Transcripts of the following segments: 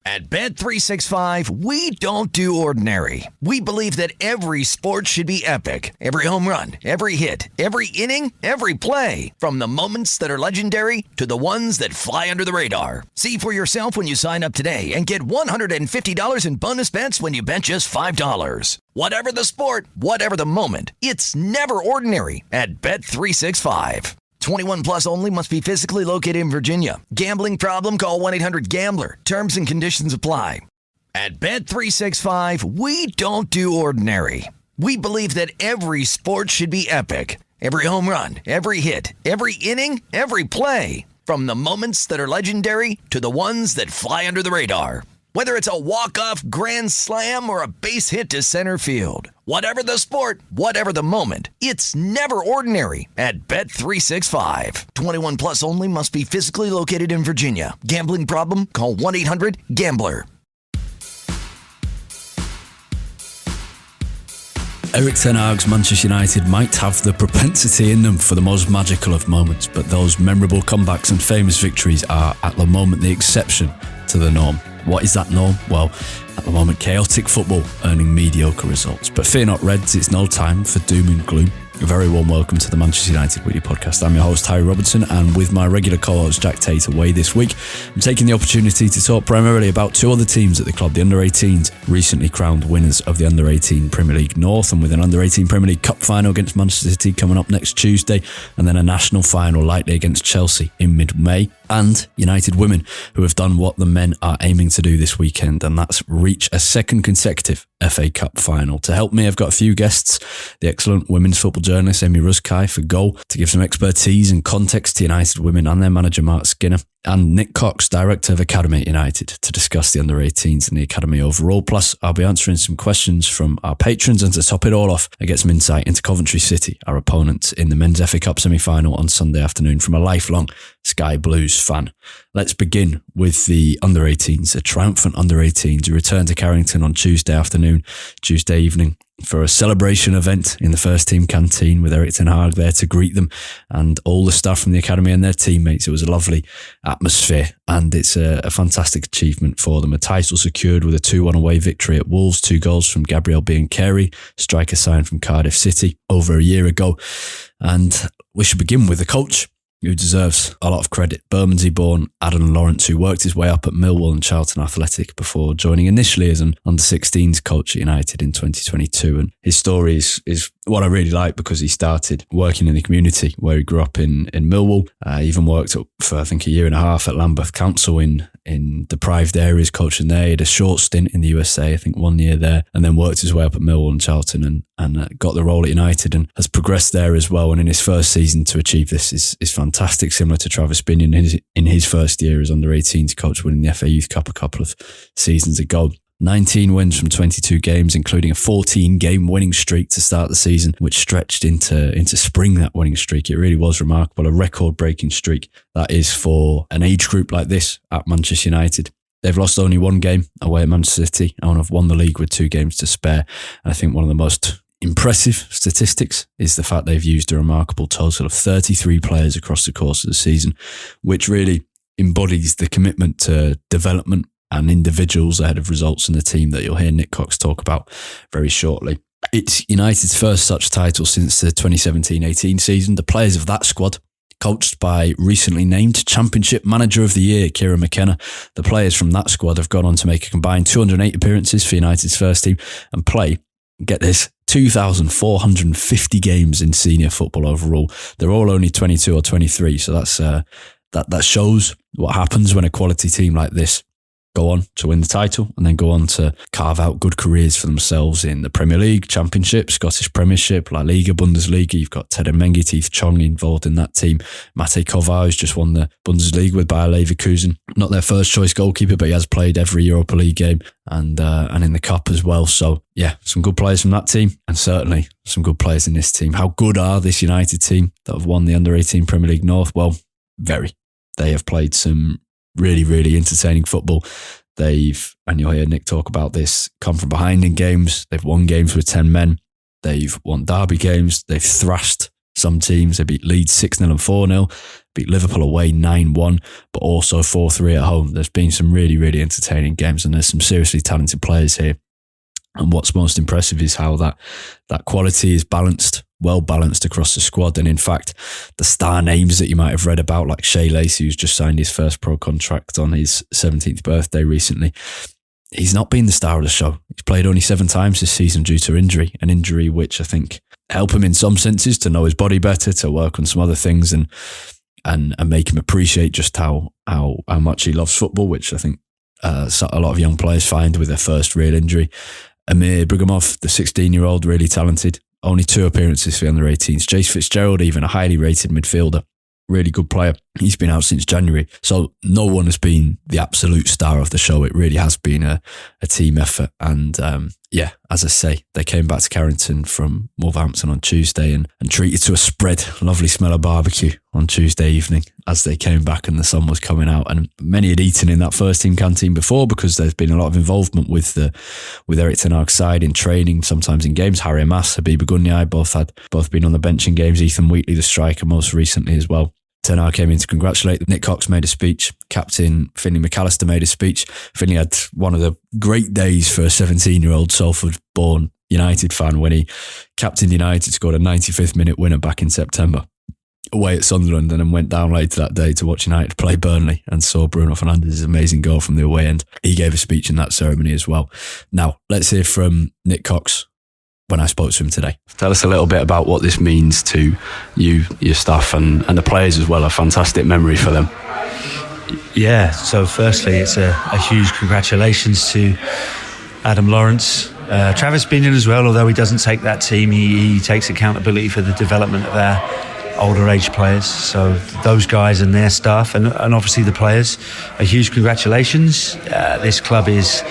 At Bet365, we don't do ordinary. We believe that every sport should be epic. Every home run, every hit, every inning, every play. From the moments that are legendary to the ones that fly under the radar. See for yourself when you sign up today and get $150 in bonus bets when you bet just $5. Whatever the sport, whatever the moment, it's never ordinary at Bet365. 21 plus only. Must be physically located in Virginia. Gambling problem? Call 1-800-GAMBLER. Terms and conditions apply. At Bet365, we don't do ordinary. We believe that every sport should be epic. Every home run, every hit, every inning, every play. From the moments that are legendary to the ones that fly under the radar. Whether it's a walk-off grand slam or a base hit to center field. Whatever the sport, whatever the moment, it's never ordinary at Bet365. 21 plus only. Must be physically located in Virginia. Gambling problem? Call 1-800-GAMBLER. Erik Ten Hag's Manchester United might have the propensity in them for the most magical of moments, but those memorable comebacks and famous victories are, at the moment, the exception to the norm. What is that norm? Well, at the moment, chaotic football earning mediocre results. But fear not, Reds, it's no time for doom and gloom. A very warm welcome to the Manchester United Weekly Podcast. I'm your host, Harry Robertson, and with my regular co-host, Jack Tate, away this week, I'm taking the opportunity to talk primarily about two other teams at the club. The Under-18s, recently crowned winners of the Under-18 Premier League North, and with an Under-18 Premier League Cup final against Manchester City coming up next Tuesday, and then a national final likely against Chelsea in mid-May. And United women, who have done what the men are aiming to do this weekend, and that's reach a second consecutive FA Cup final. To help me, I've got a few guests: the excellent women's football journalist Ameé Ruszkai for Go, to give some expertise and context to United women, and their manager Marc Skinner, and Nick Cox, director of Academy at United, to discuss the Under-18s and the Academy overall. Plus, I'll be answering some questions from our patrons, and to top it all off, I get some insight into Coventry City, our opponents in the men's FA Cup semi-final on Sunday afternoon, from a lifelong Sky Blues fan. Let's begin with the Under-18s, a triumphant Under-18s who return to Carrington on Tuesday evening, for a celebration event in the first team canteen with Erik Ten Hag there to greet them and all the staff from the academy and their teammates. It was a lovely atmosphere, and it's a fantastic achievement for them. A title secured with a 2-1 away victory at Wolves, 2 goals from Gabriel Biancheri, striker signed from Cardiff City over a year ago. And we should begin with the coach, who deserves a lot of credit. Bermondsey-born Adam Lawrence, who worked his way up at Millwall and Charlton Athletic before joining initially as an under-16s coach at United in 2022. And his story is what I really like, because he started working in the community where he grew up in Millwall. He even worked for, I think, a year and a half at Lambeth Council in deprived areas, coaching there. He had a short stint in the USA, I think 1 year there, and then worked his way up at Millwall and Charlton and got the role at United and has progressed there as well. And in his first season to achieve this is fantastic, similar to Travis Binion in his first year as under-18s coach, winning the FA Youth Cup a couple of seasons ago. 19 wins from 22 games, including a 14-game winning streak to start the season, which stretched into spring, that winning streak. It really was remarkable, a record-breaking streak that is for an age group like this at Manchester United. They've lost only 1 game away at Manchester City and have won the league with 2 games to spare. And I think one of the most impressive statistics is the fact they've used a remarkable total of 33 players across the course of the season, which really embodies the commitment to development and individuals ahead of results in the team that you'll hear Nick Cox talk about very shortly. It's United's first such title since the 2017-18 season. The players of that squad, coached by recently named Championship Manager of the Year, Kieran McKenna, the players from that squad have gone on to make a combined 208 appearances for United's first team and play, get this, 2,450 games in senior football overall. They're all only 22 or 23, so that shows what happens when a quality team like this go on to win the title and then go on to carve out good careers for themselves in the Premier League, Championship, Scottish Premiership, La Liga, Bundesliga. You've got Ted Mengi, Chong involved in that team. Mate Kovar, who's just won the Bundesliga with Bayer Leverkusen. Not their first choice goalkeeper, but he has played every Europa League game and in the Cup as well. So yeah, some good players from that team and certainly some good players in this team. How good are this United team that have won the Under-18 Premier League North? Well, very. They have played some really, really entertaining football. They've, and you'll hear Nick talk about this, come from behind in games. They've won games with 10 men. They've won derby games. They've thrashed some teams. They beat Leeds 6-0 and 4-0, beat Liverpool away 9-1, but also 4-3 at home. There's been some really, really entertaining games, and there's some seriously talented players here. And what's most impressive is how that quality is balanced, well balanced across the squad. And in fact, the star names that you might have read about, like Shea Lacey, who's just signed his first pro contract on his 17th birthday recently, he's not been the star of the show. He's played only 7 times this season due to injury, an injury which I think helped him in some senses to know his body better, to work on some other things and make him appreciate just how much he loves football, which I think a lot of young players find with their first real injury. Ameé Ruszkai, the 16-year-old, really talented. Only 2 appearances for the under-18s. Jace Fitzgerald, even a highly rated midfielder, really good player. He's been out since January. So no one has been the absolute star of the show. It really has been a team effort. And as I say, they came back to Carrington from Wolverhampton on Tuesday and treated to a spread. Lovely smell of barbecue on Tuesday evening as they came back and the sun was coming out. And many had eaten in that first team canteen before, because there's been a lot of involvement with Erik ten Hag's side in training, sometimes in games. Harry Amas, Habib Gunyai, both been on the bench in games. Ethan Wheatley, the striker, most recently as well. Ten Hag came in to congratulate them. Nick Cox made a speech. Captain Finlay McAllister made a speech. Finlay had one of the great days for a 17-year-old Salford-born United fan when he captained United, scored a 95th minute winner back in September away at Sunderland, and then went down later that day to watch United play Burnley and saw Bruno Fernandes' amazing goal from the away end. He gave a speech in that ceremony as well. Now, let's hear from Nick Cox when I spoke to him today. Tell us a little bit about what this means to you, your staff, and the players as well. A fantastic memory for them. Yeah, so firstly, it's a huge congratulations to Adam Lawrence. Travis Binion as well, although he doesn't take that team, he takes accountability for the development of our older age players. So those guys and their staff, and obviously the players, a huge congratulations. This club is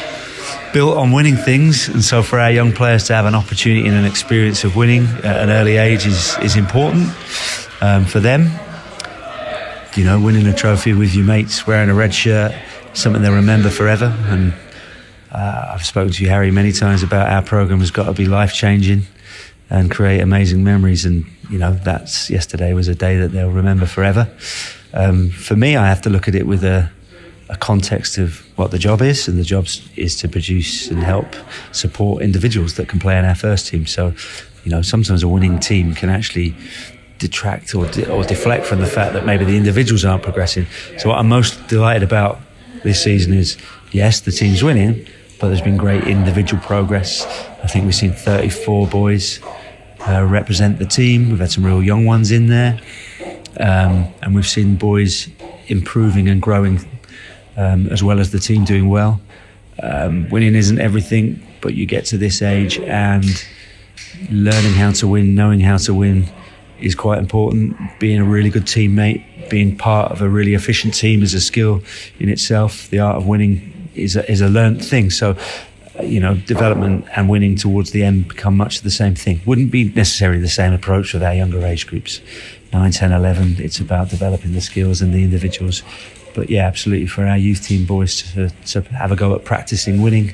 built on winning things, and so for our young players to have an opportunity and an experience of winning at an early age is important for them. You know, winning a trophy with your mates, wearing a red shirt, something they'll remember forever. And I've spoken to you, Harry, many times about our programme has got to be life-changing and create amazing memories, and you know, yesterday was a day that they'll remember forever. For me, I have to look at it with a context of what the job is, and the job is to produce and help support individuals that can play in our first team. So, you know, sometimes a winning team can actually detract or deflect from the fact that maybe the individuals aren't progressing. So what I'm most delighted about this season is, yes, the team's winning, but there's been great individual progress. I think we've seen 34 boys represent the team. We've had some real young ones in there, and we've seen boys improving and growing, as well as the team doing well. Winning isn't everything, but you get to this age and learning how to win, knowing how to win is quite important. Being a really good teammate, being part of a really efficient team is a skill in itself. The art of winning is a learned thing. So, you know, development and winning towards the end become much the same thing. Wouldn't be necessarily the same approach with our younger age groups. 9, 10, 11, it's about developing the skills and the individuals. But yeah, absolutely, for our youth team boys to have a go at practicing winning,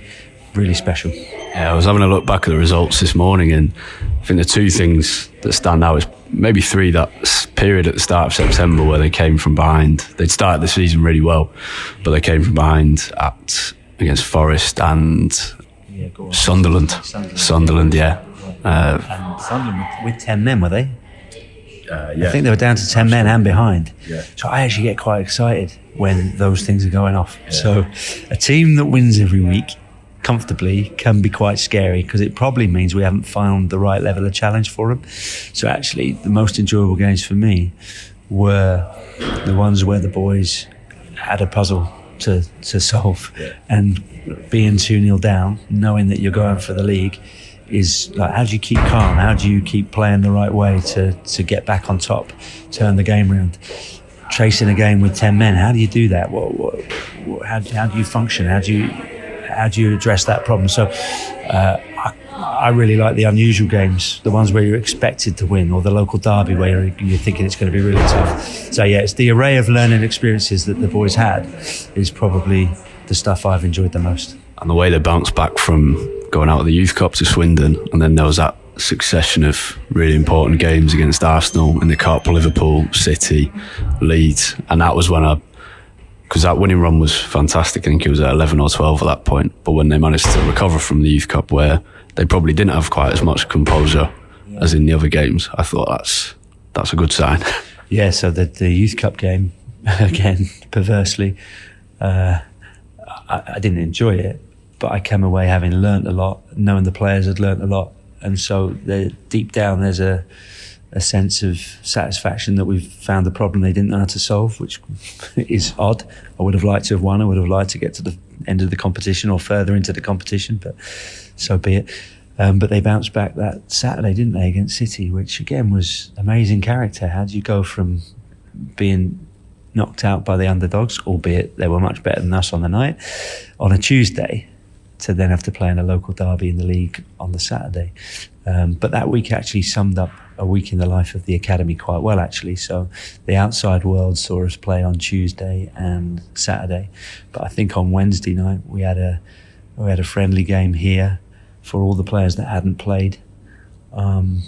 really special. Yeah, I was having a look back at the results this morning, and I think the 2 things that stand out is maybe 3, that period at the start of September where they came from behind. They'd started the season really well, but they came from behind against Forest and Sunderland. Sunderland, yeah. And Sunderland with 10 men, were they? Yeah. I think they were down to 10 men and behind. Yeah. So I actually get quite excited when those things are going off. Yeah. So a team that wins every week comfortably can be quite scary, because it probably means we haven't found the right level of challenge for them. So actually the most enjoyable games for me were the ones where the boys had a puzzle to solve, and being 2-0 down, knowing that you're going for the league, is like, how do you keep calm? How do you keep playing the right way to get back on top, turn the game around? Chasing a game with 10 men, how do you do that? How do you function? How do you address that problem? So I really like the unusual games, the ones where you're expected to win, or the local derby where you're thinking it's going to be really tough. So yeah, it's the array of learning experiences that the boys had is probably the stuff I've enjoyed the most. And the way they bounced back from going out of the Youth Cup to Swindon, and then there was that succession of really important games against Arsenal in the Cup, Liverpool, City, Leeds, and that was when because that winning run was fantastic. I think it was at 11 or 12 at that point, but when they managed to recover from the Youth Cup, where they probably didn't have quite as much composure as in the other games, I thought that's a good sign. Yeah, so the Youth Cup game, again, perversely, I didn't enjoy it, but I came away having learnt a lot, knowing the players had learnt a lot, and so deep down there's a sense of satisfaction that we've found the problem they didn't know how to solve, which is odd. I would have liked to have won. I would have liked to get to the end of the competition or further into the competition, but so be it. But they bounced back that Saturday, didn't they, against City, which again was amazing character. How do you go from being knocked out by the underdogs, albeit they were much better than us on the night, on a Tuesday, to then have to play in a local derby in the league on the Saturday? But that week actually summed up a week in the life of the academy quite well, actually. So the outside world saw us play on Tuesday and Saturday, but I think on Wednesday night we had a friendly game here for all the players that hadn't played on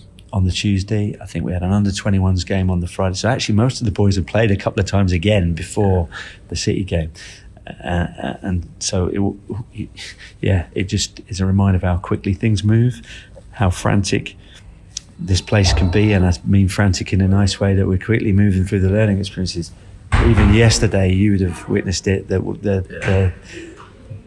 the Tuesday. I think we had an under-21s game on the Friday. So actually most of the boys had played a couple of times again before the City game. And so it just is a reminder of how quickly things move, how frantic this place can be, and I mean frantic in a nice way, that we're quickly moving through the learning experiences. Even yesterday, you would have witnessed it, that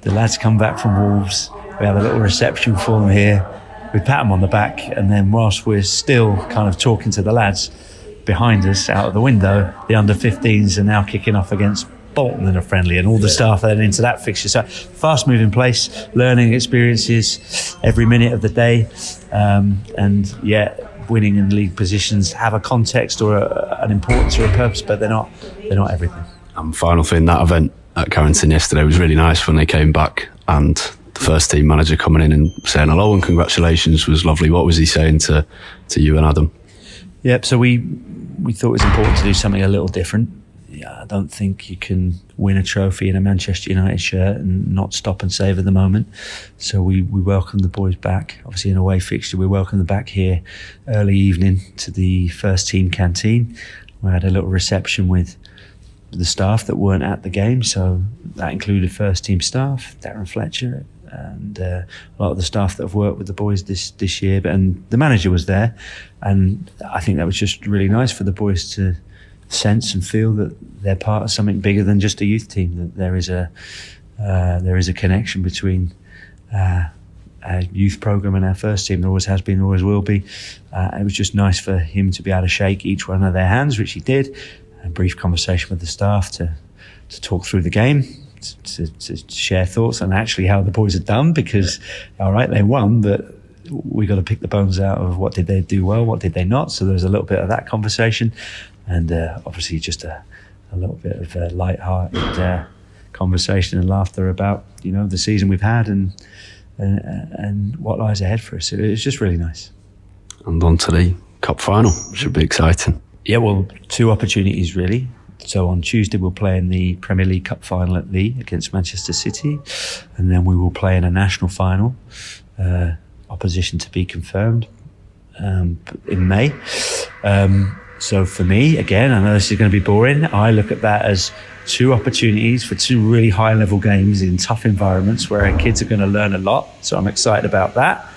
the lads come back from Wolves. We have a little reception for them here. We pat them on the back, and then whilst we're still kind of talking to the lads behind us out of the window, the under-15s are now kicking off against Bolton in a friendly, and all the staff that are into that fixture. So fast-moving place, learning experiences every minute of the day, and winning in league positions have a context or an importance or a purpose, but they're not everything. Final thing, that event at Carrington yesterday was really nice when they came back, and the first team manager coming in and saying hello and congratulations was lovely. What was he saying to you and Adam? Yep. So we thought it was important to do something a little different. I don't think you can win a trophy in a Manchester United shirt and not stop and savour the moment. So we welcomed the boys back, obviously in a away fixture. We welcomed them back here early evening to the first team canteen. We had a little reception with the staff that weren't at the game. So that included first team staff, Darren Fletcher, and a lot of the staff that have worked with the boys this year. And the manager was there. And I think that was just really nice for the boys to sense and feel that they're part of something bigger than just a youth team, that there is a connection between our youth programme and our first team. There always has been, always will be. It was just nice for him to be able to shake each one of their hands, which he did, a brief conversation with the staff to talk through the game, to share thoughts on actually how the boys had done, because all right, they won, but we got to pick the bones out of what did they do well, what did they not. So there was a little bit of that conversation, and obviously just a little bit of a light-hearted conversation and laughter about the season we've had and what lies ahead for us. It was just really nice. And on to the cup final, should be exciting. Yeah, well, two opportunities really. So on Tuesday we'll play in the Premier League Cup final at Lee against Manchester City, and then we will play in a national final, opposition to be confirmed, in May. So for me, again, I know this is going to be boring, I look at that as two opportunities for two really high-level games in tough environments where our kids are going to learn a lot. So I'm excited about that.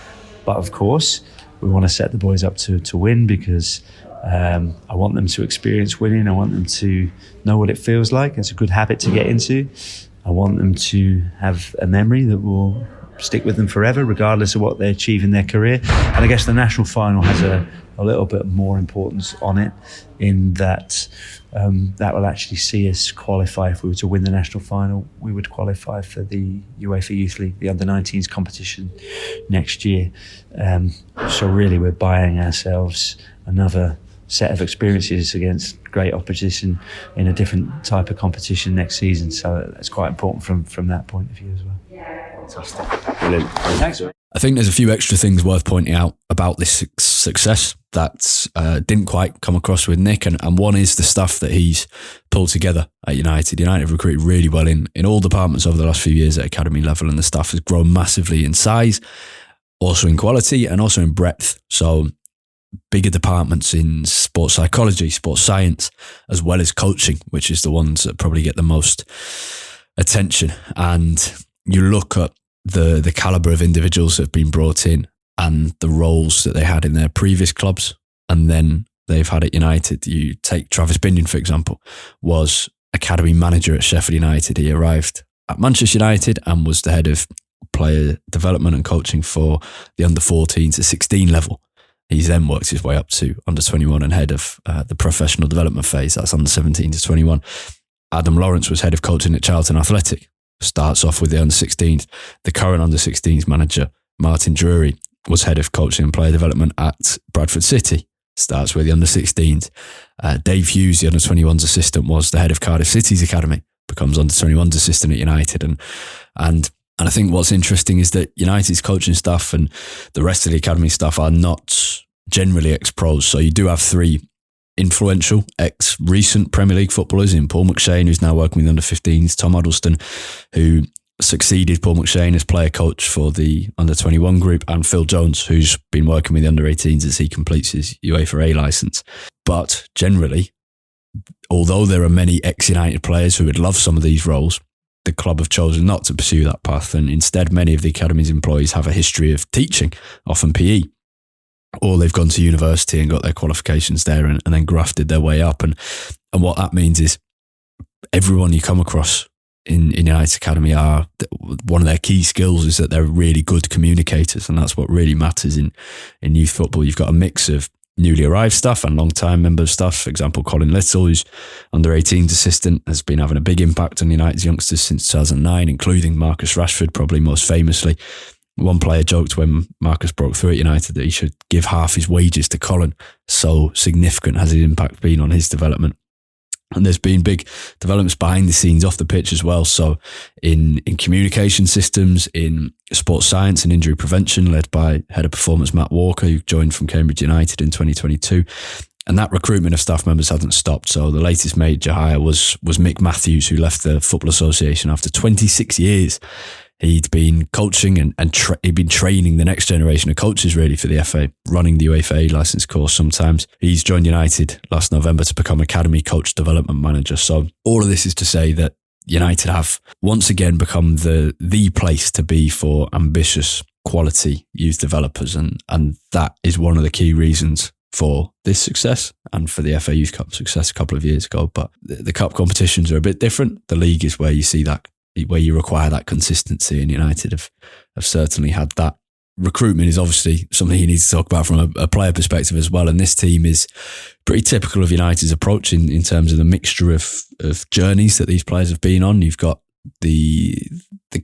But of course, we want to set the boys up to win, because I want them to experience winning. I want them to know what it feels like. It's a good habit to get into. I want them to have a memory that will stick with them forever, regardless of what they achieve in their career. And I guess the national final has a little bit more importance on it, in that that will actually see us qualify. If we were to win the national final, we would qualify for the UEFA Youth League, the under-19s competition next year. So really we're buying ourselves another set of experiences against great opposition in a different type of competition next season. So that's quite important from that point of view as well. Fantastic. Brilliant. Thanks. I think there's a few extra things worth pointing out about this success that didn't quite come across with Nick, and one is the stuff that he's pulled together at United. United have recruited really well in all departments over the last few years at academy level, and the staff has grown massively in size. also in quality and also in breadth. So bigger departments in sports psychology, sports science, as well as coaching, which is the ones that probably get the most attention. And you look at the caliber of individuals that have been brought in and the roles that they had in their previous clubs, and then they've had at United. You take Travis Binion, for example, was academy manager at Sheffield United. He arrived at Manchester United and was the head of player development and coaching for the under 14 to 16 level. He's then worked his way up to under 21 and head of the professional development phase. That's under 17 to 21. Adam Lawrence was head of coaching at Charlton Athletic. Starts off with the under 16s. The current under 16s manager, Martin Drury, was head of coaching and player development at Bradford City. Starts with the under 16s. Dave Hughes, the under 21s assistant, was the head of Cardiff City's academy. Becomes under 21s assistant at United. And I think what's interesting is that United's coaching staff and the rest of the academy staff are not generally ex-pros. So you do have three influential ex-recent Premier League footballers in Paul McShane, who's now working with the under-15s, Tom Huddleston, who succeeded Paul McShane as player coach for the under-21 group, and Phil Jones, who's been working with the under-18s as he completes his UEFA A licence. But generally, although there are many ex-United players who would love some of these roles, the club have chosen not to pursue that path, and instead many of the academy's employees have a history of teaching, often PE, or they've gone to university and got their qualifications there and then grafted their way up. And what that means is everyone you come across in United's academy are, one of their key skills is that they're really good communicators, and that's what really matters in youth football. You've got a mix of newly arrived staff and long-time member of staff. For example, Colin Little, who's under-18s assistant, has been having a big impact on United's youngsters since 2009, including Marcus Rashford, probably most famously. One player joked when Marcus broke through at United that he should give half his wages to Colin. So significant has his impact been on his development. And there's been big developments behind the scenes off the pitch as well. So in communication systems, in sports science and injury prevention, led by head of performance Matt Walker, who joined from Cambridge United in 2022. And that recruitment of staff members hasn't stopped. So the latest major hire was Mick Matthews, who left the Football Association after 26 years. He'd been coaching and he'd been training the next generation of coaches really for the FA, running the UEFA licence course sometimes. He's joined United last November to become Academy Coach Development Manager. So all of this is to say that United have once again become the place to be for ambitious, quality youth developers. And that is one of the key reasons for this success and for the FA Youth Cup success a couple of years ago. But the cup competitions are a bit different. The league is where you see that, where you require that consistency, and United have certainly had that. Recruitment is obviously something you need to talk about from a player perspective as well, and this team is pretty typical of United's approach in terms of the mixture of journeys that these players have been on. You've got the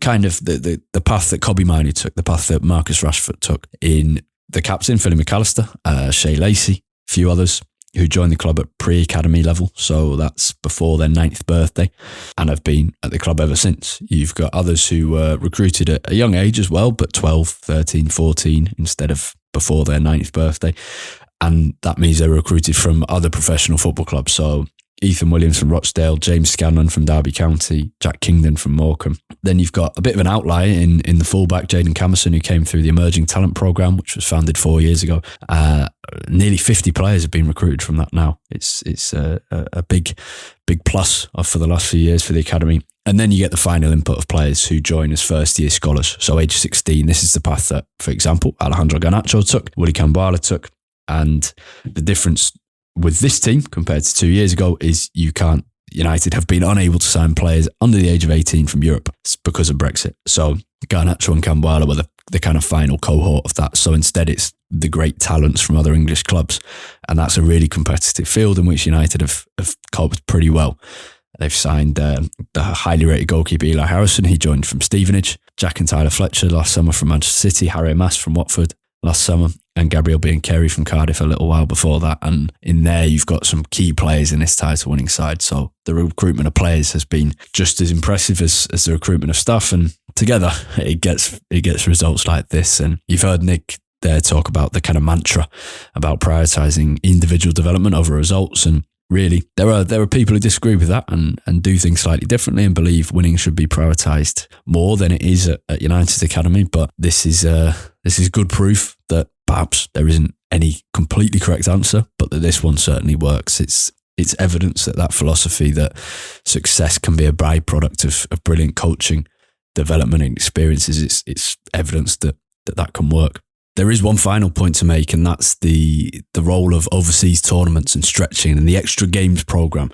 kind of the path that Kobbie Mainoo took, the path that Marcus Rashford took, in the captain, Philly McAllister, Shea Lacey, a few others who joined the club at pre-academy level, so that's before their 9th birthday, and have been at the club ever since. You've got others who were recruited at a young age as well, but 12, 13, 14 instead of before their 9th birthday, and that means they were recruited from other professional football clubs. So Ethan Williams from Rochdale, James Scanlon from Derby County, Jack Kingdon from Morecambe. Then you've got a bit of an outlier in the fullback, Jayden Camerson, who came through the Emerging Talent Programme, which was founded 4 years ago. Nearly 50 players have been recruited from that now. It's a big plus for the last few years for the academy. And then you get the final input of players who join as first-year scholars. So age 16, this is the path that, for example, Alejandro Garnacho took, Willy Kambala took. And the difference with this team compared to 2 years ago is United have been unable to sign players under the age of 18 from Europe because of Brexit. So Garnacho and Kambala were the kind of final cohort of that. So instead it's the great talents from other English clubs. And that's a really competitive field in which United have coped pretty well. They've signed the highly rated goalkeeper Eli Harrison. He joined from Stevenage. Jack and Tyler Fletcher last summer from Manchester City. Harry Mass from Watford last summer. And Gabriel Biancheri from Cardiff a little while before that. And in there, you've got some key players in this title-winning side. So the recruitment of players has been just as impressive as the recruitment of staff. And together, it gets results like this. And you've heard Nick there talk about the kind of mantra about prioritising individual development over results. And really. There are people who disagree with that and do things slightly differently and believe winning should be prioritised more than it is at United's academy. But this is good proof that perhaps there isn't any completely correct answer, but that this one certainly works. It's evidence that philosophy that success can be a byproduct of brilliant coaching, development and experiences. It's evidence that can work. There is one final point to make, and that's the role of overseas tournaments and stretching and the extra games program,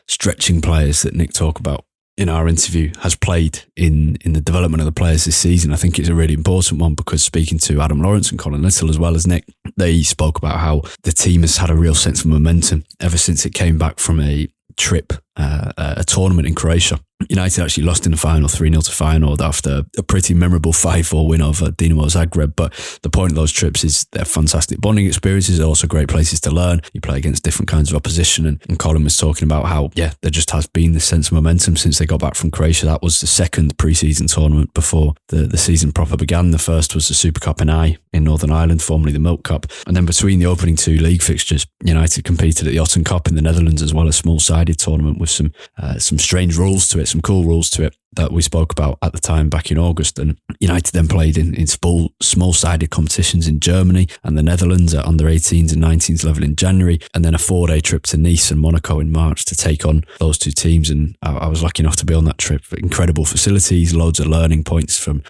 stretching players that Nick talked about in our interview, has played in the development of the players this season. I think it's a really important one because speaking to Adam Lawrence and Colin Little as well as Nick, they spoke about how the team has had a real sense of momentum ever since it came back from a trip, a tournament in Croatia. United actually lost in the final 3-0 to Feyenoord after a pretty memorable 5-4 win over Dinamo Zagreb. But the point of those trips is they're fantastic bonding experiences. They're also great places to learn. You play against different kinds of opposition. And Colin was talking about how, there just has been this sense of momentum since they got back from Croatia. That was the second pre-season tournament before the season proper began. The first was the Super Cup in Ameé in Northern Ireland, formerly the Milk Cup. And then between the opening two league fixtures, United competed at the Otten Cup in the Netherlands as well, a small-sided tournament with some strange rules to it, some cool rules to it that we spoke about at the time back in August. And United then played in small-sided competitions in Germany and the Netherlands at under 18s and 19s level in January, and then a 4-day trip to Nice and Monaco in March to take on those two teams. And I was lucky enough to be on that trip. Incredible facilities, loads of learning points for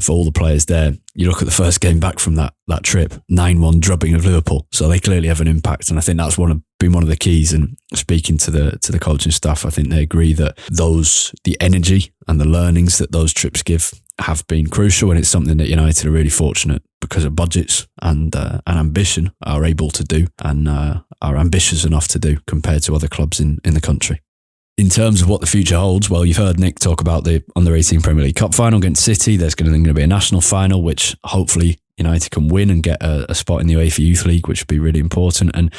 all the players there. You look at the first game back from that trip, 9-1 drubbing of Liverpool. So they clearly have an impact. And I think that's been one of the keys. And speaking to the coaching staff, I think they agree that the energy and the learnings that those trips give have been crucial. And it's something that United are really fortunate because of budgets and ambition are able to do and are ambitious enough to do compared to other clubs in the country. In terms of what the future holds, well, you've heard Nick talk about the under-18 Premier League Cup final against City. There's going to be a national final, which hopefully United can win and get a spot in the UEFA Youth League, which would be really important. And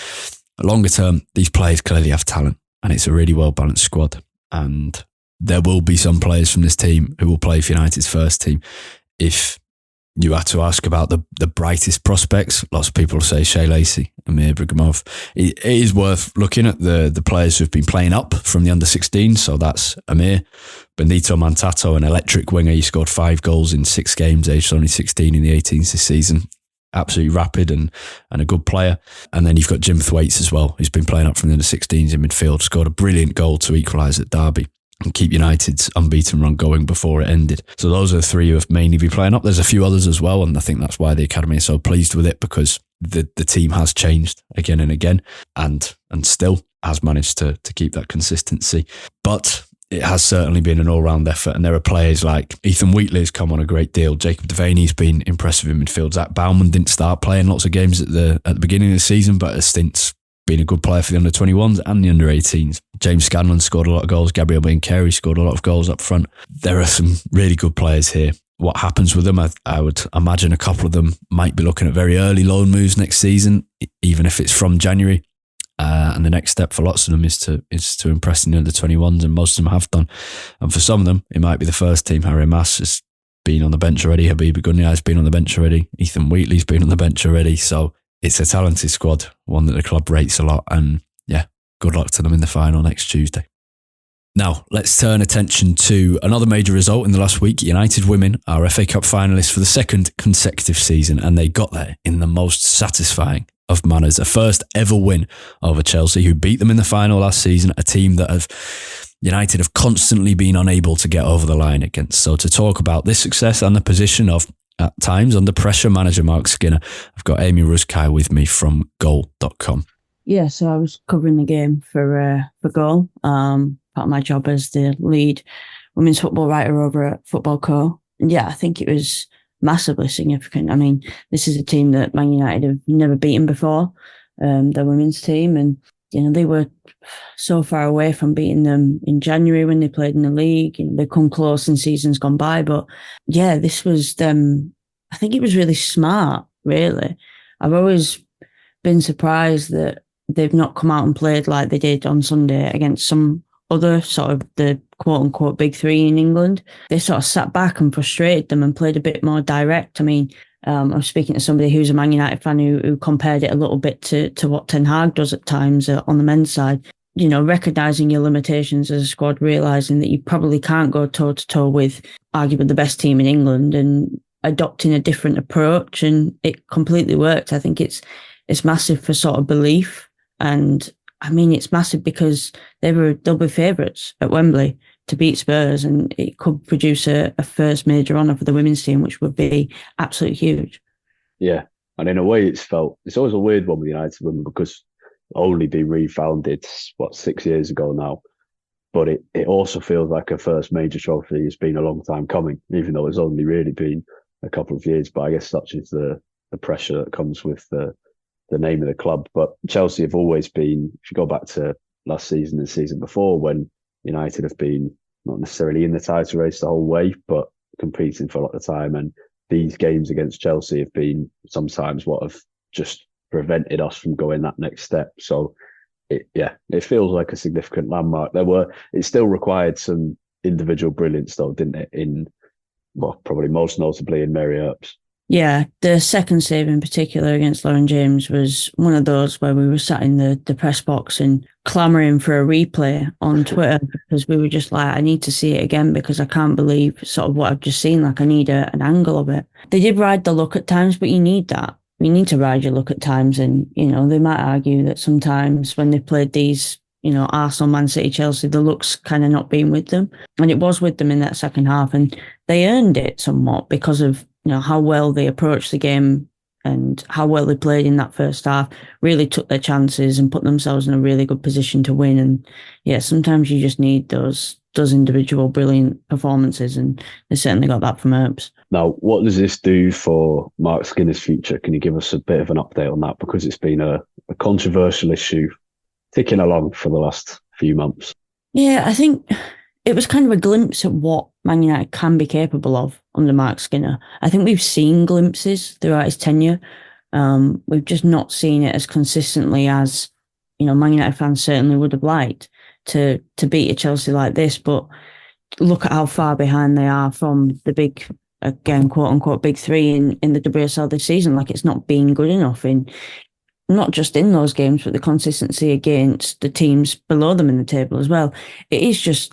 longer term, these players clearly have talent, and it's a really well-balanced squad. And there will be some players from this team who will play for United's first team. If you had to ask about the brightest prospects, lots of people will say Shea Lacey, Ameé Ruszkai. It is worth looking at the players who've been playing up from the under-16. So that's Ameé, Benito Mantato, an electric winger. He scored 5 goals in 6 games, aged only 16 in the 18s this season. Absolutely rapid and a good player. And then you've got Jim Thwaites as well, who's been playing up from the under-16s in midfield, scored a brilliant goal to equalise at Derby and keep United's unbeaten run going before it ended. So those are the 3 who have mainly been playing up. There's a few others as well, and I think that's why the academy is so pleased with it, because the team has changed again and again and still has managed to keep that consistency. But it has certainly been an all-round effort, and there are players like Ethan Wheatley's come on a great deal. Jacob Devaney's been impressive in midfield. Zach Bauman didn't start playing lots of games at the beginning of the season, but has since been a good player for the under-21s and the under-18s. James Scanlon scored a lot of goals. Gabriel Biancheri scored a lot of goals up front. There are some really good players here. What happens with them, I would imagine a couple of them might be looking at very early loan moves next season, even if it's from January. And the next step for lots of them is to impress in the under-21s, and most of them have done. And for some of them, it might be the first team. Harry Maas has been on the bench already. Habib Gunya has been on the bench already. Ethan Wheatley's been on the bench already. So it's a talented squad, one that the club rates a lot. And good luck to them in the final next Tuesday. Now, let's turn attention to another major result in the last week. United women are FA Cup finalists for the 2nd consecutive season, and they got there in the most satisfying of manners. A first ever win over Chelsea, who beat them in the final last season, a team that United have constantly been unable to get over the line against. So to talk about this success and the position of, at times, under pressure manager Marc Skinner, I've got Ameé Ruszkai with me from goal.com. Yeah, so I was covering the game for Goal. Part of my job as the lead women's football writer over at FootballCo. And yeah, I think it was massively significant. I mean, this is a team that Man United have never beaten before, their women's team. And, they were so far away from beating them in January when they played in the league. They come close in seasons gone by. But yeah, this was them. I think it was really smart, really. I've always been surprised that they've not come out and played like they did on Sunday against some other sort of the quote-unquote big 3 in England. They sort of sat back and frustrated them and played a bit more direct. I mean, I was speaking to somebody who's a Man United fan who compared it a little bit to what Ten Hag does at times on the men's side. recognising your limitations as a squad, realising that you probably can't go toe-to-toe with arguably the best team in England, and adopting a different approach, and it completely worked. I think it's massive for sort of belief, and I mean it's massive because they'll be favourites at Wembley to beat Spurs, and it could produce a first major honour for the women's team, which would be absolutely huge. Yeah, and in a way it's always a weird one with United women because only be refounded 6 years ago now, but it also feels like a first major trophy has been a long time coming, even though it's only really been a couple of years. But I guess such is the pressure that comes with the name of the club. But Chelsea have always been, if you go back to last season and the season before, when United have been not necessarily in the title race the whole way, but competing for a lot of the time. And these games against Chelsea have been sometimes what have just prevented us from going that next step. So it feels like a significant landmark. It still required some individual brilliance though, didn't it? Probably most notably in Mary Earps. Yeah, the second save in particular against Lauren James was one of those where we were sat in the press box and clamouring for a replay on Twitter because we were just like, I need to see it again because I can't believe sort of what I've just seen. Like, I need an angle of it. They did ride the luck at times, but you need that. You need to ride your luck at times, and, they might argue that sometimes when they played these, Arsenal, Man City, Chelsea, the luck's kind of not been with them. And it was with them in that second half, and they earned it somewhat because of, how well they approached the game and how well they played in that first half, really took their chances and put themselves in a really good position to win. And yeah, sometimes you just need those individual brilliant performances, and they certainly got that from Earps. Now, what does this do for Marc Skinner's future? Can you give us a bit of an update on that? Because it's been a controversial issue ticking along for the last few months. Yeah, I think it was kind of a glimpse at what Man United can be capable of under Marc Skinner. I think we've seen glimpses throughout his tenure. We've just not seen it as consistently as, Man United fans certainly would have liked to beat a Chelsea like this. But look at how far behind they are from the big, again, quote unquote, big three in the WSL this season. Like, it's not been good enough not just in those games, but the consistency against the teams below them in the table as well. It is just,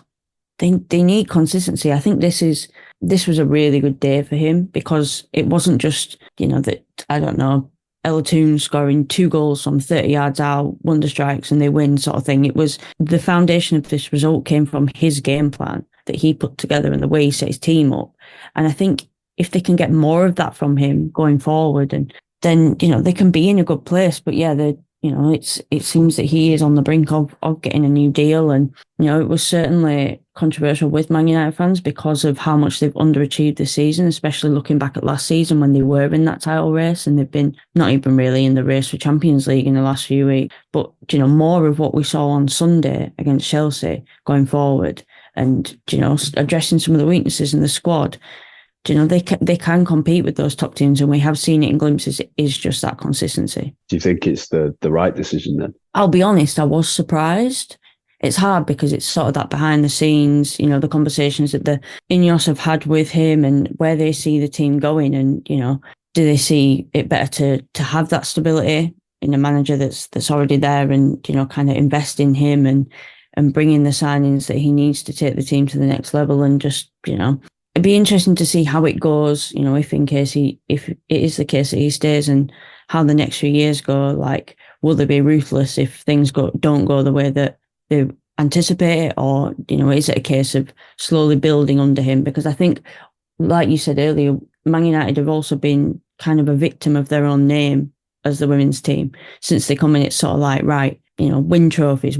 they need consistency. I think this was a really good day for him because it wasn't just, that, I don't know, Ella Toon scoring 2 goals from 30 yards out, wonder strikes, and they win sort of thing. It was the foundation of this result came from his game plan that he put together and the way he set his team up. And I think if they can get more of that from him going forward, and then, they can be in a good place. But yeah, it seems that he is on the brink of getting a new deal. And, it was certainly controversial with Man United fans because of how much they've underachieved this season, especially looking back at last season when they were in that title race and they've been not even really in the race for Champions League in the last few weeks. But, more of what we saw on Sunday against Chelsea going forward and, addressing some of the weaknesses in the squad, they can compete with those top teams, and we have seen it in glimpses. It is just that consistency. Do you think it's the right decision then? I'll be honest, I was surprised. It's hard because it's sort of that behind the scenes, the conversations that the Ineos have had with him and where they see the team going, and, do they see it better to have that stability in a manager that's already there and, kind of invest in him and bring in the signings that he needs to take the team to the next level, and just, it'd be interesting to see how it goes, if it is the case that he stays, and how the next few years go. Like, will they be ruthless if things don't go the way that they anticipate it, or, is it a case of slowly building under him? Because I think, like you said earlier, Man United have also been kind of a victim of their own name as the women's team. Since they come in, it's sort of like, right, win trophies,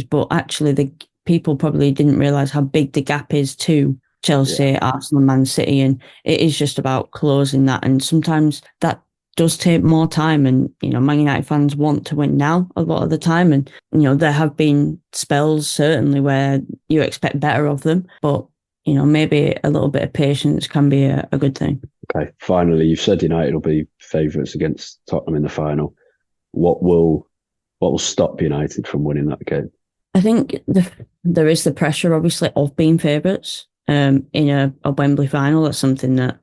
but actually the people probably didn't realise how big the gap is to Chelsea, Arsenal, Man City, and it is just about closing that. And sometimes that does take more time, and Man United fans want to win now a lot of the time, and there have been spells certainly where you expect better of them, but maybe a little bit of patience can be a good thing. Okay, finally, you've said United will be favourites against Tottenham in the final. What will stop United from winning that game? I think there is the pressure, obviously, of being favourites. In a Wembley final. That's something that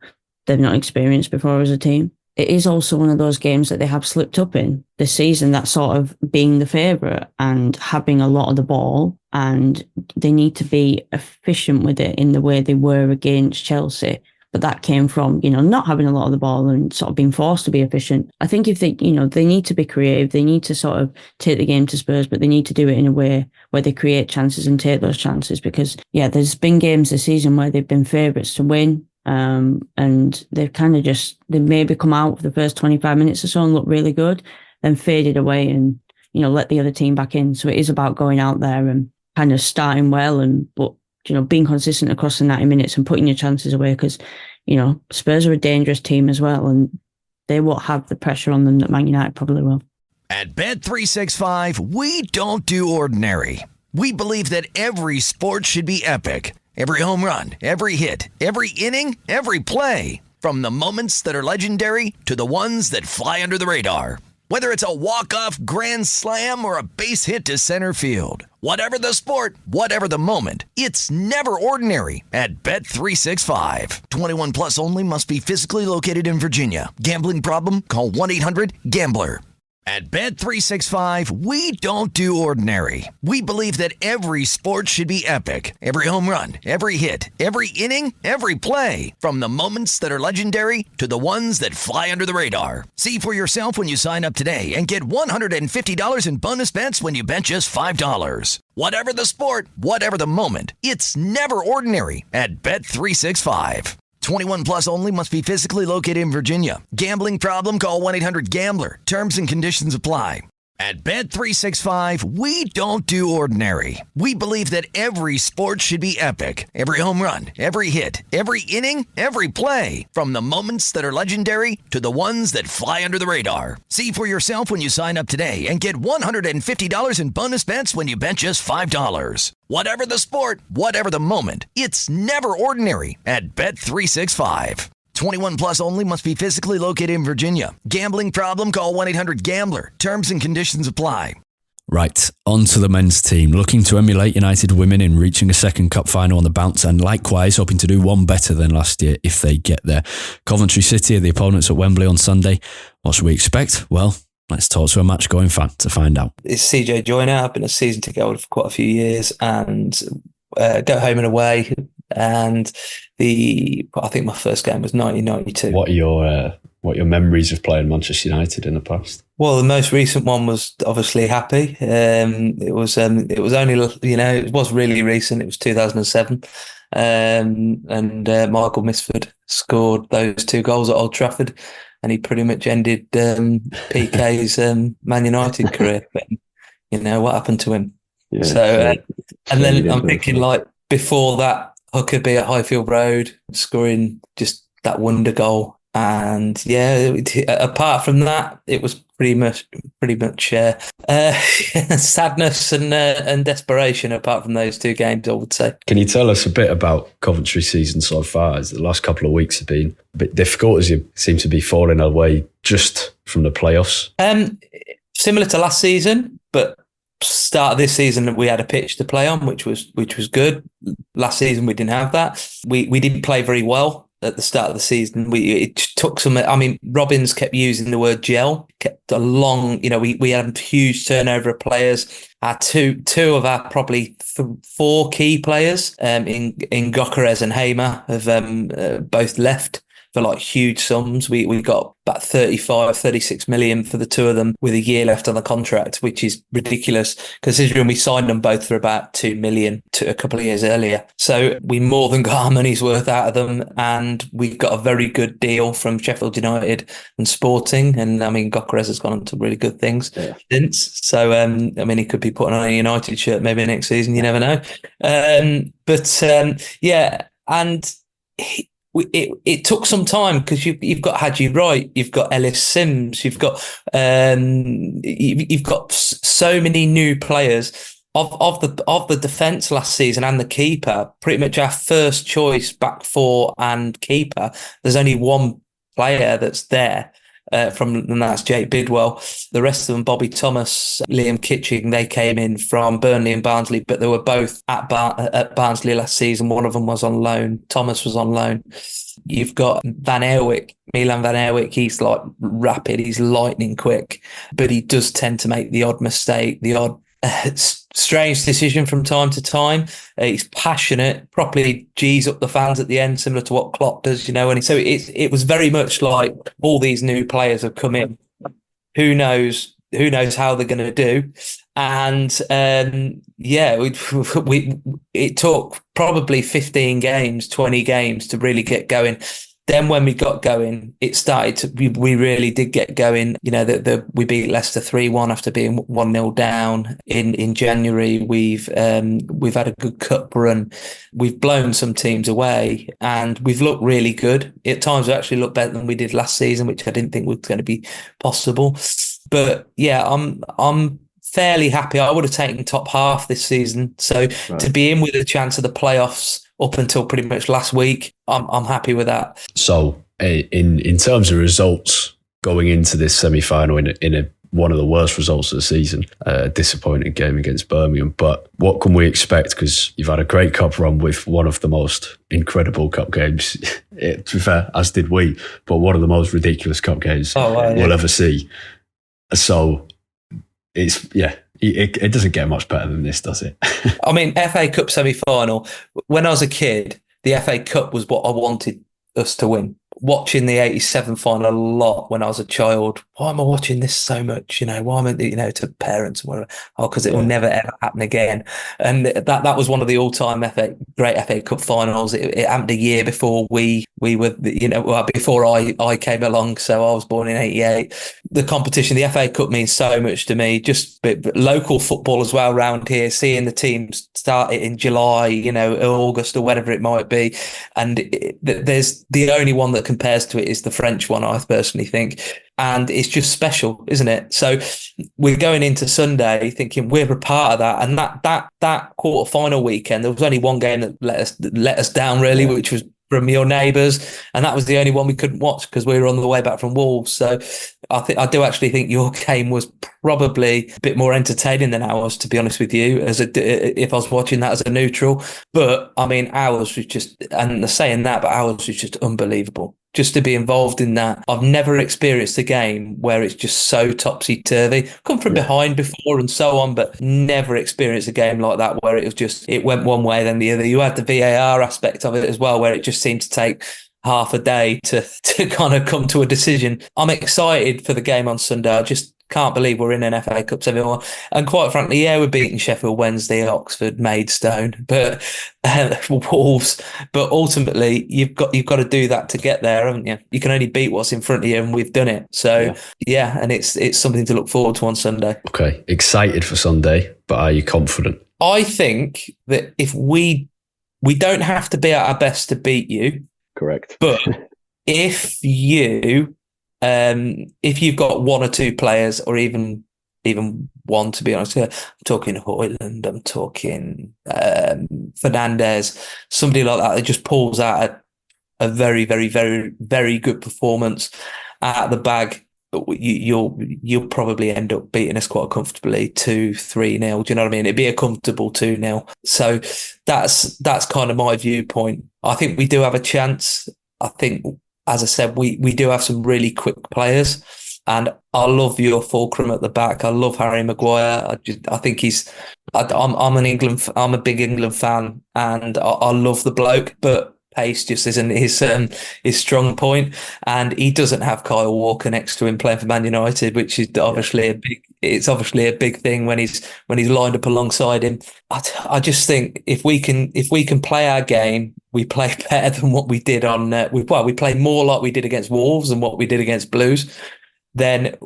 they've not experienced before as a team. it is also one of those games that they have slipped up in this season, that sort of being the favourite and having a lot of the ball, and they need to be efficient with it in the way they were against Chelsea. But that came from, not having a lot of the ball and sort of being forced to be efficient. I think if they, they need to be creative, they need to sort of take the game to Spurs, but they need to do it in a way where they create chances and take those chances. Because, there's been games this season where they've been favourites to win. And they've kind of they maybe come out for the first 25 minutes or so and look really good, then faded away and, let the other team back in. So it is about going out there and kind of starting well, but being consistent across the 90 minutes and putting your chances away, because, Spurs are a dangerous team as well, and they won't have the pressure on them that Man United probably will. At Bet365, we don't do ordinary. We believe that every sport should be epic. Every home run, every hit, every inning, every play. From the moments that are legendary to the ones that fly under the radar. Whether it's a walk-off grand slam or a base hit to center field. Whatever the sport, whatever the moment, it's never ordinary at Bet365. 21 plus only, must be physically located in Virginia. Gambling problem? Call 1-800-GAMBLER. At Bet365, we don't do ordinary. We believe that every sport should be epic. Every home run, every hit, every inning, every play. From the moments that are legendary to the ones that fly under the radar. See for yourself when you sign up today and get $150 in bonus bets when you bet just $5. Whatever the sport, whatever the moment, it's never ordinary at Bet365. 21 plus only, must be physically located in Virginia. Gambling problem? Call 1-800-GAMBLER. Terms and conditions apply. At Bet365, we don't do ordinary. We believe that every sport should be epic. Every home run, every hit, every inning, every play. From the moments that are legendary to the ones that fly under the radar. See for yourself when you sign up today and get $150 in bonus bets when you bet just $5. Whatever the sport, whatever the moment, it's never ordinary at Bet365. 21 plus only, must be physically located in Virginia. Gambling problem? Call 1-800-GAMBLER. Terms and conditions apply. Right, on to the men's team. Looking to emulate United women in reaching a second cup final on the bounce, and likewise hoping to do one better than last year if they get there. Coventry City are the opponents at Wembley on Sunday. What should we expect? Well, let's talk to a match-going fan to find out. It's CJ Joyner. I've been a season ticket holder for quite a few years, and go home and away. And I think my first game was 1992. What are your memories of playing Manchester United in the past? Well, the most recent one was obviously happy. It was only, it was really recent. It was 2007. And Michael Misford scored those 2 goals at Old Trafford, and he pretty much ended PK's Man United career. But, what happened to him? Yeah, so, and then I'm thinking, before that, Huckabee at Highfield Road, scoring just that wonder goal. And apart from that, it was pretty much sadness and desperation. Apart from those 2 games, I would say. Can you tell us a bit about Coventry season so far? As the last couple of weeks have been a bit difficult, as you seem to be falling away just from the playoffs. Similar to last season, but start of this season we had a pitch to play on, which was good. Last season we didn't have that. We didn't play very well at the start of the season. It took some. Robbins kept using the word gel. Kept a long. We had a huge turnover of players. Our two of our probably 4 key players in Gyökeres and Ameé have both left for huge sums. We got about 36 million for the 2 of them with a year left on the contract, which is ridiculous considering we signed them both for about 2 million a couple of years earlier. So we more than got our money's worth out of them, and we got a very good deal from Sheffield United and Sporting. And Gyökeres has gone on to really good things since. So he could be putting on a United shirt maybe next season. You never know. It took some time because you've got Haji Wright, you've got Ellis Sims, you've got so many new players of the defence last season and the keeper. Pretty much our first choice back 4 and keeper. There's only one player that's there. And that's Jake Bidwell. The rest of them, Bobby Thomas, Liam Kitching, they came in from Burnley and Barnsley, but they were both at Barnsley last season. One of them was on loan. Thomas was on loan. You've got Van Eerwyck, Milan van Erwijk, he's like rapid, he's lightning quick, but he does tend to make the odd mistake, the odd strange decision from time to time. He's passionate, properly G's up the fans at the end, similar to what Klopp does, and so it was very much like all these new players have come in. Who knows how they're going to do. And it took probably 15 games, 20 games to really get going. Then when we got going, it started to, we really did get going. We beat Leicester 3-1 after being 1-0 down in January. We've had a good cup run. We've blown some teams away and we've looked really good. At times we actually looked better than we did last season, which I didn't think was going to be possible. But yeah, I'm fairly happy. I would have taken top half this season. So to be in with a chance of the playoffs up until pretty much last week, I'm happy with that. So in terms of results going into this semi-final in one of the worst results of the season, a disappointing game against Birmingham, but what can we expect? Because you've had a great cup run with one of the most incredible cup games, to be fair, as did we, but one of the most ridiculous cup games we'll ever see. So it doesn't get much better than this, does it? I mean, FA Cup semi-final, when I was a kid, the FA Cup was what I wanted us to win. Watching the 87 final a lot when I was a child. Why am I watching this so much? Why am I, to parents and whatever? Oh, because it will never ever happen again. And that was one of the all-time great FA Cup finals. It happened a year before we were, before I came along. So I was born in 88. The competition, the FA Cup means so much to me. Just local football as well around here, seeing the teams start it in July, August or whatever it might be. And there's the only one that compares to it is the French one, I personally think. And it's just special, isn't it? So we're going into Sunday thinking we're a part of that. And that quarter-final weekend, there was only one game that let us down, really, which was from your neighbours, and that was the only one we couldn't watch because we were on the way back from Wolves. So I do actually think your game was probably a bit more entertaining than ours, to be honest with you, if I was watching that as a neutral. But I mean, ours was just, and saying that, but ours was just unbelievable. Just to be involved in that. I've never experienced a game where it's just so topsy-turvy. Come from behind before and so on, but never experienced a game like that where it went one way then the other. You had the VAR aspect of it as well, where it just seemed to take half a day to kind of come to a decision. I'm excited for the game on Sunday. I just can't believe we're in an FA Cup semi-final. And quite frankly, we're beating Sheffield Wednesday, Oxford, Maidstone, but Wolves. But ultimately, you've got to do that to get there, haven't you? You can only beat what's in front of you, and we've done it. So and it's something to look forward to on Sunday. Okay, excited for Sunday, but are you confident? I think that if we don't have to be at our best to beat you, correct. But if you've got one or two players, or even one, to be honest, I'm talking Højlund, I'm talking Fernandes, somebody like that just pulls out a very, very, very, very good performance out of the bag, you'll probably end up beating us quite comfortably 2-3-0. Do you know what I mean? It'd be a comfortable 2-0. So that's kind of my viewpoint. I think we do have a chance. I think, as I said, we do have some really quick players, and I love your fulcrum at the back. I love Harry Maguire. I think I'm a big England fan, and I love the bloke, but pace just isn't his strong point, and he doesn't have Kyle Walker next to him playing for Man United, which is obviously a big thing when he's lined up alongside him. I just think if we can play our game, we play better than what we did on. We play more like we did against Wolves than what we did against Blues. Then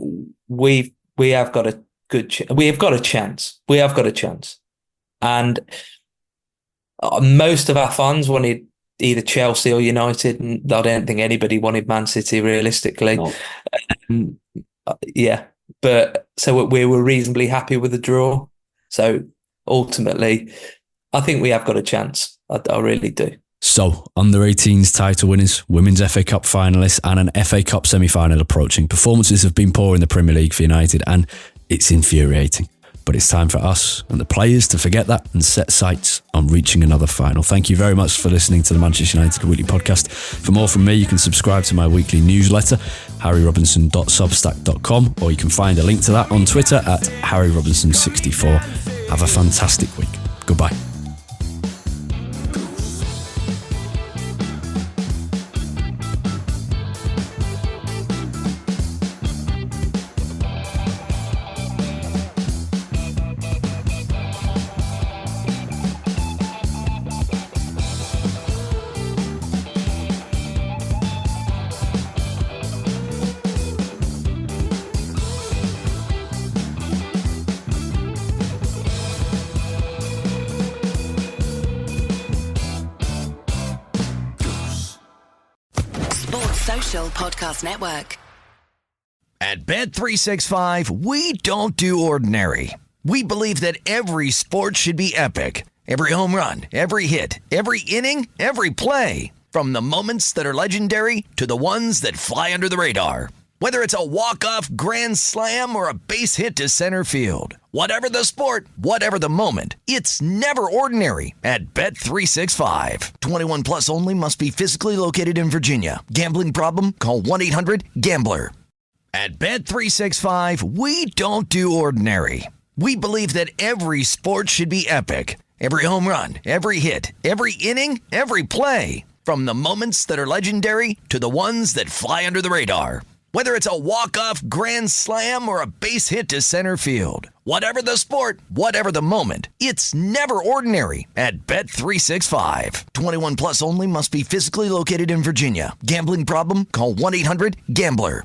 we have got a chance. We have got a chance, and most of our fans wanted either Chelsea or United, and I don't think anybody wanted Man City realistically. No. But so we were reasonably happy with the draw. So ultimately, I think we have got a chance. I really do. So, under 18s title winners, women's FA Cup finalists, and an FA Cup semi-final approaching. Performances have been poor in the Premier League for United, and it's infuriating. But it's time for us and the players to forget that and set sights on reaching another final. Thank you very much for listening to the Manchester United Weekly Podcast. For more from me, you can subscribe to my weekly newsletter, harryrobinson.substack.com, or you can find a link to that on Twitter at harryrobinson64. Have a fantastic week. Goodbye. Podcast Network. At Bet365, we don't do ordinary. We believe that every sport should be epic. Every home run, every hit, every inning, every play. From the moments that are legendary to the ones that fly under the radar. Whether it's a walk-off grand slam or a base hit to center field. Whatever the sport, whatever the moment, it's never ordinary at Bet365. 21 plus only. Must be physically located in Virginia. Gambling problem? Call 1-800-GAMBLER. At Bet365, we don't do ordinary. We believe that every sport should be epic. Every home run, every hit, every inning, every play. From the moments that are legendary to the ones that fly under the radar. Whether it's a walk-off grand slam or a base hit to center field. Whatever the sport, whatever the moment, it's never ordinary at Bet365. 21 plus only. Must be physically located in Virginia. Gambling problem? Call 1-800-GAMBLER.